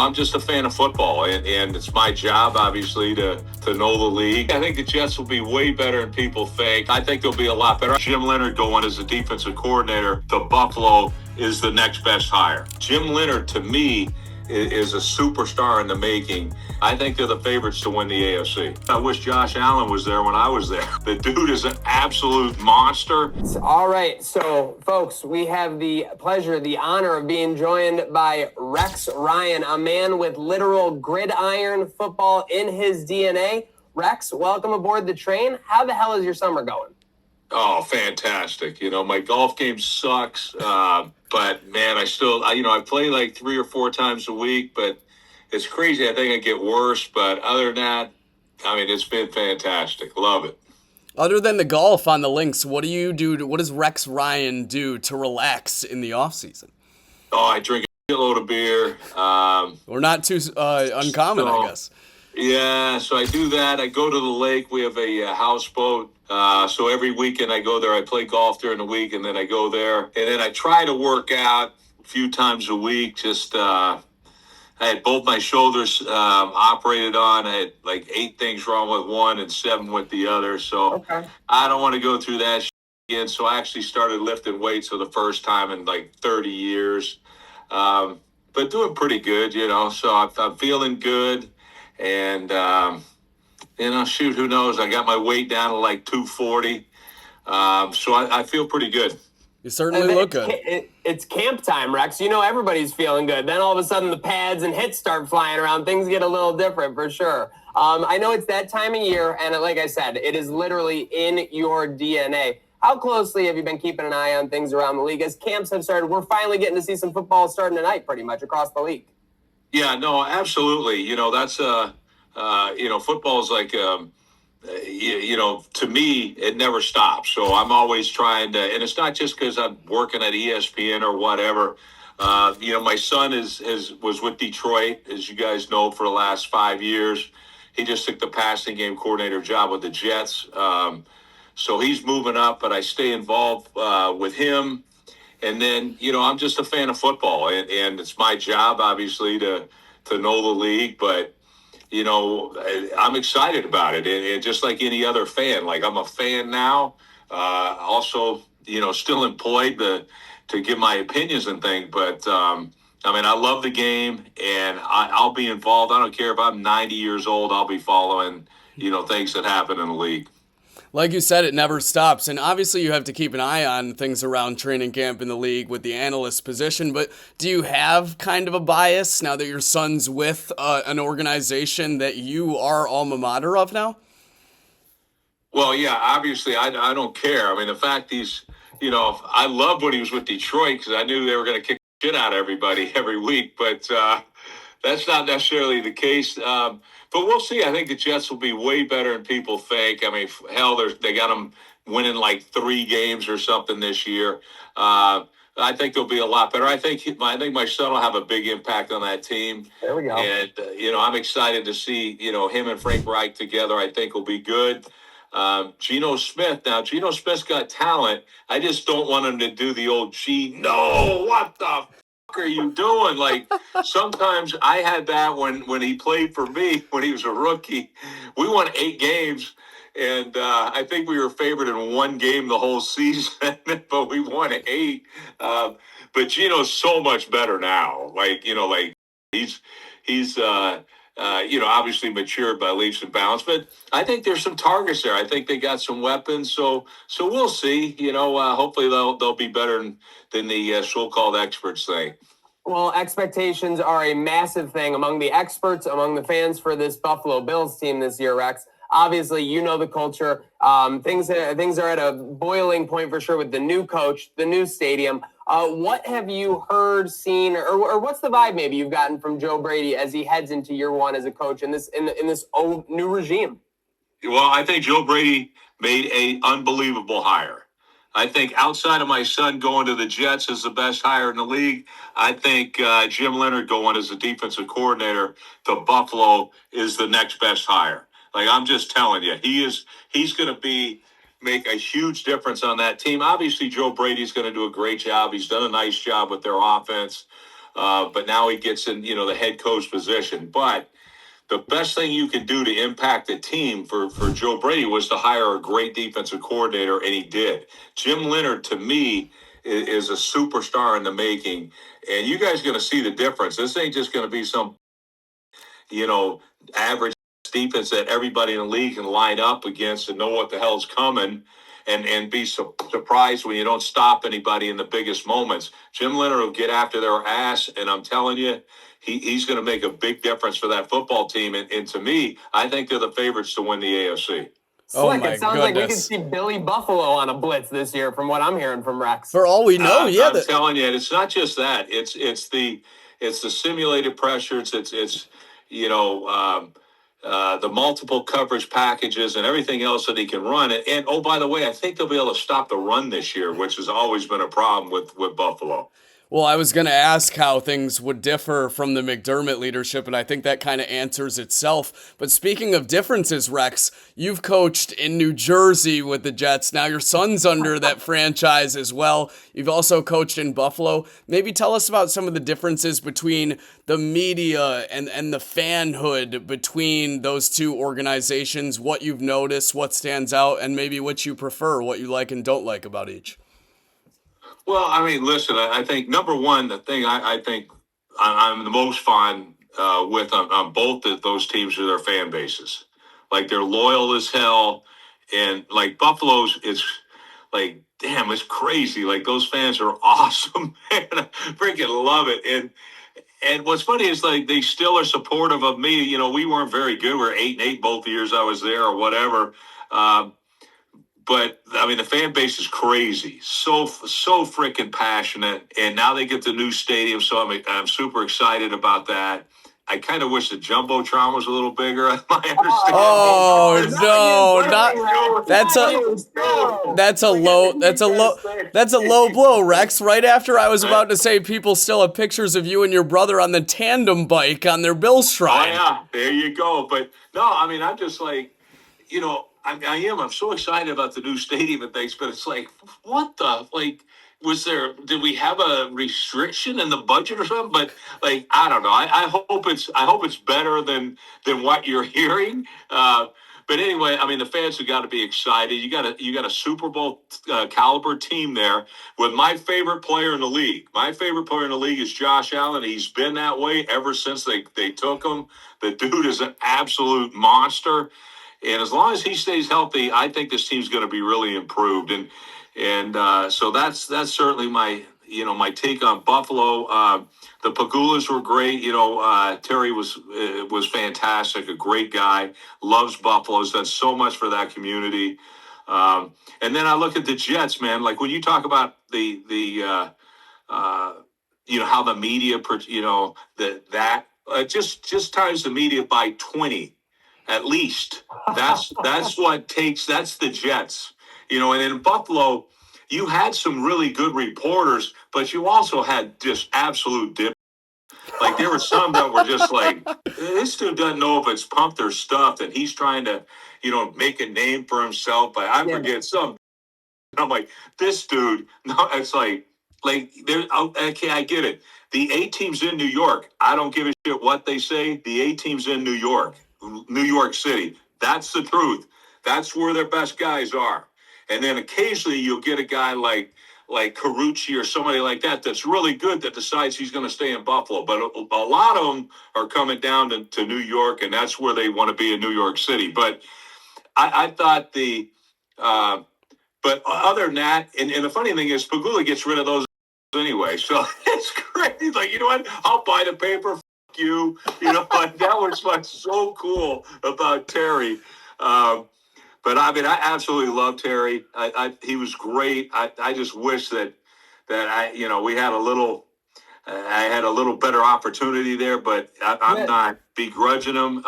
I'm just a fan of football, and it's my job, obviously, to know the league. I think the Jets will be way better than people think. I think they'll be a lot better. Jim Leonhard going as the defensive coordinator to Buffalo is the next best hire. Jim Leonhard, to me, is a superstar in the making. I think they're the favorites to win the AFC. I wish Josh Allen was there when I was there. The dude is an absolute monster. All right, so folks, we have the pleasure, the honor of being joined by Rex Ryan, a man with literal gridiron football in his DNA. Rex, welcome aboard the train. How the hell is your summer going? Oh, fantastic. My golf game sucks. But man, I play like 3 or 4 times a week, but it's crazy. I think I get worse. But other than that, it's been fantastic. Love it. Other than the golf on the links, what do you do? What does Rex Ryan do to relax in the off season? Oh, I drink a load of beer. Or not too uncommon, I guess. Yeah, so I do that. I go to the lake. We have a houseboat. So every weekend I go there. I play golf during the week, and then I go there. And then I try to work out a few times a week. I had both my shoulders operated on. I had like 8 things wrong with one and 7 with the other. So okay. I don't want to go through that again. So I actually started lifting weights for the first time in like 30 years. But doing pretty good, So I'm feeling good. And, shoot, who knows? I got my weight down to like 240. So I feel pretty good. You certainly look good. It's camp time, Rex. Everybody's feeling good. Then all of a sudden the pads and hits start flying around. Things get a little different for sure. I know it's that time of year, and like I said, it is literally in your DNA. How closely have you been keeping an eye on things around the league? As camps have started, we're finally getting to see some football starting tonight pretty much across the league. Yeah, no, absolutely. That's football is like, to me, it never stops. So I'm always trying to, and it's not just because I'm working at ESPN or whatever. My son was with Detroit, as you guys know, for the last 5 years. He just took the passing game coordinator job with the Jets. So he's moving up, but I stay involved with him. And then, I'm just a fan of football, and it's my job, obviously, to know the league. But, I'm excited about it. And just like any other fan, like I'm a fan now, also, still employed to give my opinions and things. But, I love the game, and I'll be involved. I don't care if I'm 90 years old, I'll be following, things that happen in the league. Like you said, it never stops. And obviously you have to keep an eye on things around training camp in the league with the analyst position. But do you have kind of a bias now that your son's with an organization that you are alma mater of now? Well, yeah, obviously I don't care. The fact I loved when he was with Detroit because I knew they were going to kick shit out of everybody every week. But that's not necessarily the case. But we'll see. I think the Jets will be way better than people think. Hell, they got them winning like 3 games or something this year. I think they'll be a lot better. I think my son will have a big impact on that team. There we go. And, I'm excited to see, him and Frank Reich together. I think will be good. Geno Smith. Now, Geno Smith's got talent. I just don't want him to do the old no, what the are you doing? Like, sometimes I had that when he played for me when he was a rookie. We won 8 games, and I think we were favored in 1 game the whole season, but we won 8. But Geno's so much better now. He's obviously matured by leaps and bounds, but I think there's some targets there. I think they got some weapons, so we'll see. Hopefully they'll be better than the so-called experts think. Well, expectations are a massive thing among the experts, among the fans for this Buffalo Bills team this year, Rex. Obviously, the culture. Things are at a boiling point for sure with the new coach, the new stadium. What have you heard, seen, or what's the vibe maybe you've gotten from Joe Brady as he heads into year 1 as a coach in this old new regime? Well, I think Joe Brady made an unbelievable hire. I think outside of my son going to the Jets is the best hire in the league. I think Jim Leonhard going as the defensive coordinator to Buffalo is the next best hire. Like, I'm just telling you, he's going to make a huge difference on that team. Obviously, Joe Brady's going to do a great job. He's done a nice job with their offense. but now he gets in, the head coach position. But the best thing you can do to impact the team for Joe Brady was to hire a great defensive coordinator, and he did. Jim Leonhard, to me, is a superstar in the making, and you guys are going to see the difference. This ain't just going to be some, average defense that everybody in the league can line up against and know what the hell's coming. And be surprised when you don't stop anybody in the biggest moments. Jim Leonhard will get after their ass, and I'm telling you, he's going to make a big difference for that football team. And to me, I think they're the favorites to win the AFC. Oh Slick, my it sounds like we could goodness. see Billy Buffalo on a blitz this year, from what I'm hearing from Rex. For all we know, yeah. I'm telling you, it's not just that. It's the simulated pressure. It's the multiple coverage packages and everything else that he can run. And oh, by the way, I think they'll be able to stop the run this year, which has always been a problem with Buffalo. Well, I was going to ask how things would differ from the McDermott leadership, and I think that kind of answers itself. But speaking of differences, Rex, you've coached in New Jersey with the Jets. Now your son's under that franchise as well. You've also coached in Buffalo. Maybe tell us about some of the differences between the media and the fanhood between those two organizations, what you've noticed, what stands out, and maybe what you prefer, what you like and don't like about each. Well, I mean, listen, I think number one, the thing I think I'm the most fond with on both of those teams are their fan bases. Like, they're loyal as hell. And like Buffalo's, it's like, damn, it's crazy. Like, those fans are awesome, man. I freaking love it. And what's funny is, like, they still are supportive of me. We weren't very good. We were 8-8 both years I was there or whatever. But I mean, the fan base is crazy, so freaking passionate, and now they get the new stadium, so I'm super excited about that. I kind of wish the jumbotron was a little bigger. I understand. Oh no, that's a low blow, Rex. Right after I was about to say people still have pictures of you and your brother on the tandem bike on their Bills shrine. Oh yeah, there you go. But no, I mean, I'm just like, I'm so excited about the new stadium and things, but it's like, what the, like, did we have a restriction in the budget or something? But like, I don't know. I hope it's better than what you're hearing. But anyway, I mean, the fans have got to be excited. You got a Super Bowl caliber team there with my favorite player in the league. My favorite player in the league is Josh Allen. He's been that way ever since they took him. The dude is an absolute monster. And as long as he stays healthy, I think this team's going to be really improved. And so that's certainly my take on Buffalo. The Pagulas were great. Terry was fantastic, a great guy, loves Buffalo, has done so much for that community. And then I look at the Jets, man. Like, when you talk about the how the media, just times the media by 20. At least that's the Jets, and in Buffalo, you had some really good reporters, but you also had just absolute dip. Like, there were some that were just like, this dude doesn't know if it's pumped or stuffed, and he's trying to, make a name for himself. But I forget some. And I'm like, this dude, no, it's like there. Okay, I get it. The A team's in New York. I don't give a shit what they say. The A team's in New York City. That's the truth. That's where their best guys are. And then occasionally you'll get a guy like Carucci or somebody like that that's really good that decides he's going to stay in Buffalo. But a lot of them are coming down to New York, and that's where they want to be in New York City. But I thought but other than that, and the funny thing is, Pagula gets rid of those anyway. So it's great. Like, you know what? I'll buy the paper. You, like, that was what's so cool about Terry. But I mean, I absolutely love Terry. He was great. I just wish that we had a little. I had a little better opportunity there, but I'm not begrudging him.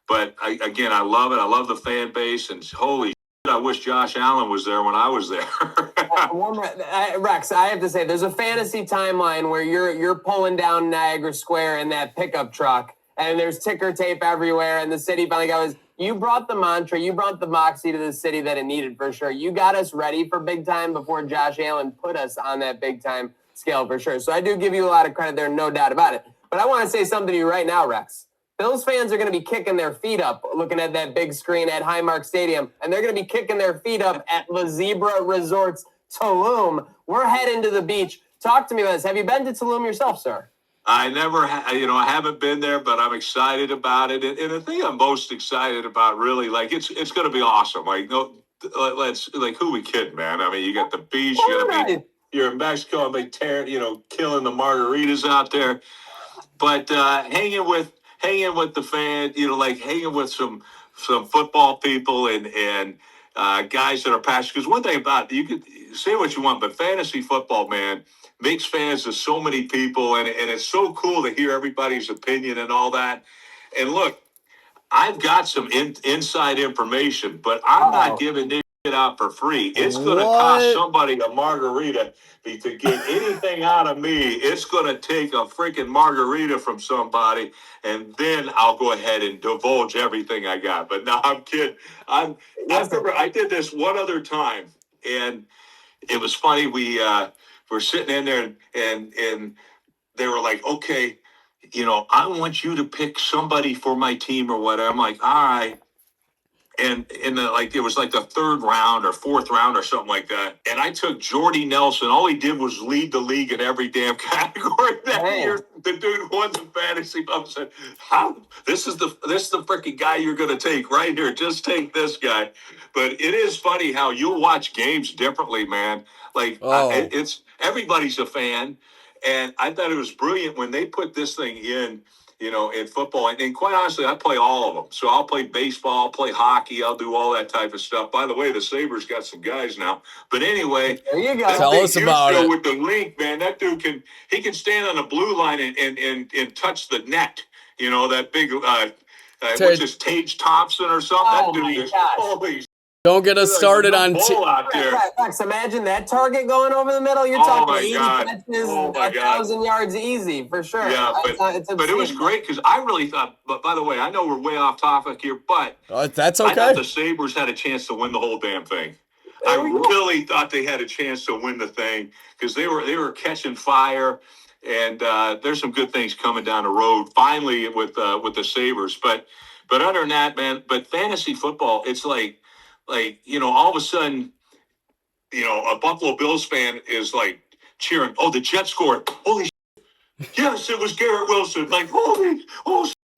But again, I love it. I love the fan base, and holy shit, I wish Josh Allen was there when I was there. Rex, I have to say, there's a fantasy timeline where you're pulling down Niagara Square in that pickup truck, and there's ticker tape everywhere, and the city finally goes, you brought the mantra, you brought the moxie to the city that it needed for sure. You got us ready for big time before Josh Allen put us on that big time. scale for sure. So I do give you a lot of credit there, no doubt about it. But I want to say something to you right now, Rex. Bills fans are going to be kicking their feet up looking at that big screen at Highmark Stadium, and they're going to be kicking their feet up at La Zebra Resorts Tulum. We're heading to the beach. Talk to me about this. Have you been to Tulum yourself, sir? I never, I haven't been there, but I'm excited about it. And the thing I'm most excited about, really, like it's going to be awesome. Like, no, let's like, who we kidding, man? I mean, you got the beach, you're in Mexico, and they killing the margaritas out there. But hanging with the fan, like hanging with some football people and guys that are passionate. Because one thing about it, you could say what you want, but fantasy football, man, makes fans of so many people, and it's so cool to hear everybody's opinion and all that. And look, I've got some inside information, but I'm not giving this shit out for free. It's going to cost somebody a margarita to get anything out of me. It's going to take a freaking margarita from somebody, and then I'll go ahead and divulge everything I got. But no, I'm kidding. I remember I did this one other time, and it was funny. We were sitting in there, and they were like, okay, I want you to pick somebody for my team or whatever. I'm like, all right. And it was like the third round or fourth round or something like that. And I took Jordy Nelson. All he did was lead the league in every damn category that year. The dude won the fantasy. I said, how? This is the freaking guy you're going to take right here. Just take this guy. But it is funny how you'll watch games differently, man. Like it's everybody's a fan. And I thought it was brilliant when they put this thing in football. And quite honestly, I play all of them. So I'll play baseball, I'll play hockey, I'll do all that type of stuff. By the way, the Sabres got some guys now. But anyway, there you go. Tell us about it. With the link, man, that dude can stand on the blue line and touch the net. That big, which is Tage Thompson or something. Oh, that dude is holy. Don't get us started on out there. Rex, imagine that target going over the middle. You're talking 80 catches, 1,000 yards easy for sure. Yeah, but it was great because I really thought. But by the way, I know we're way off topic here, but that's okay. I thought the Sabres had a chance to win the whole damn thing. I really thought they had a chance to win the thing because they were catching fire, and there's some good things coming down the road finally with the Sabres. But other than that, man, but fantasy football, it's like all of a sudden, a Buffalo Bills fan is like cheering. Oh, the Jets scored. Holy shit. Yes, it was Garrett Wilson. Like,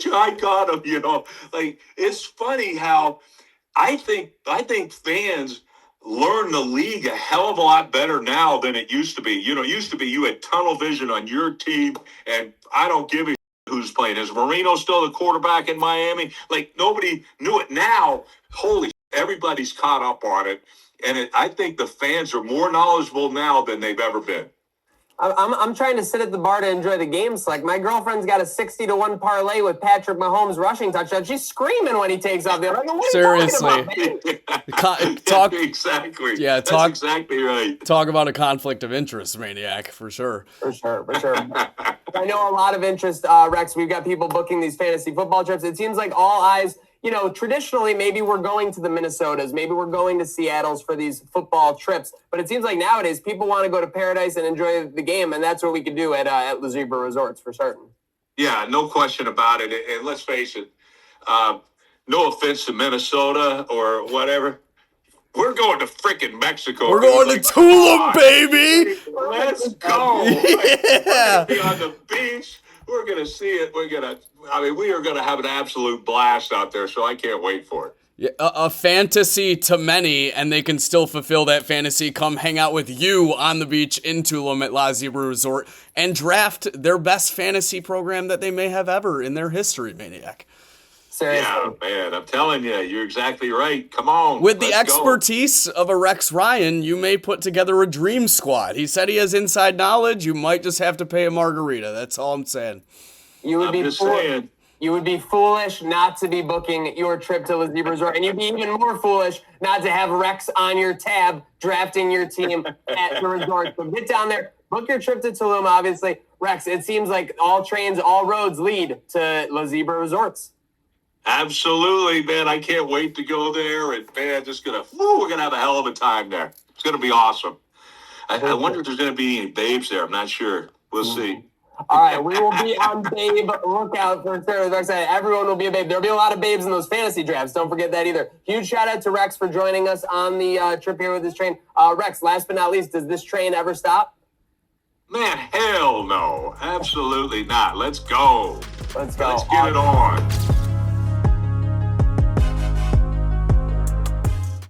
shit, I got him, Like, it's funny how I think fans learn the league a hell of a lot better now than it used to be. It used to be you had tunnel vision on your team, and I don't give a who's playing. Is Marino still the quarterback in Miami? Like, nobody knew it. Now, holy everybody's caught up on it, and I think the fans are more knowledgeable now than they've ever been. I'm trying to sit at the bar to enjoy the games. Like, my girlfriend's got a 60-1 parlay with Patrick Mahomes rushing touchdown. She's screaming when he takes off. Like, what seriously, are you talking about, talk exactly. Yeah, that's exactly right. Talk about a conflict of interest, maniac, for sure. For sure. I know a lot of interest, Rex. We've got people booking these fantasy football trips. It seems like all eyes. Traditionally, maybe we're going to the Minnesotas, maybe we're going to Seattle's for these football trips. But it seems like nowadays people want to go to paradise and enjoy the game, and that's what we can do at La Zebra Resorts for certain. Yeah, no question about it. And let's face it, no offense to Minnesota or whatever, we're going to freaking Mexico. We're going to Tulum, baby. Let's go. Yeah. We're going to be on the beach. We're going to see it. We are going to have an absolute blast out there, so I can't wait for it. Yeah, a fantasy to many, and they can still fulfill that fantasy. Come hang out with you on the beach in Tulum at La Zebra Resort and draft their best fantasy program that they may have ever in their history, maniac. Seriously. Yeah, man, I'm telling you, you're exactly right. Come on. With the expertise of a Rex Ryan, you may put together a dream squad. He said he has inside knowledge. You might just have to pay a margarita. That's all I'm saying. You would be foolish not to be booking your trip to La Zebra Resort, and you'd be even more foolish not to have Rex on your tab drafting your team at the resort. So get down there, book your trip to Tulum, obviously. Rex, it seems like all roads lead to La Zebra Resorts. Absolutely, man. I can't wait to go there. And, man, we're going to have a hell of a time there. It's going to be awesome. I wonder if there's going to be any babes there. I'm not sure. We'll see. All right, we will be on babe lookout for sure. Like I said, everyone will be a babe. There'll be a lot of babes in those fantasy drafts. Don't forget that either. Huge shout out to Rex for joining us on the trip here with this train. Rex, last but not least, does this train ever stop? Man, hell no. Absolutely not. Let's go. Let's go. Let's get it on.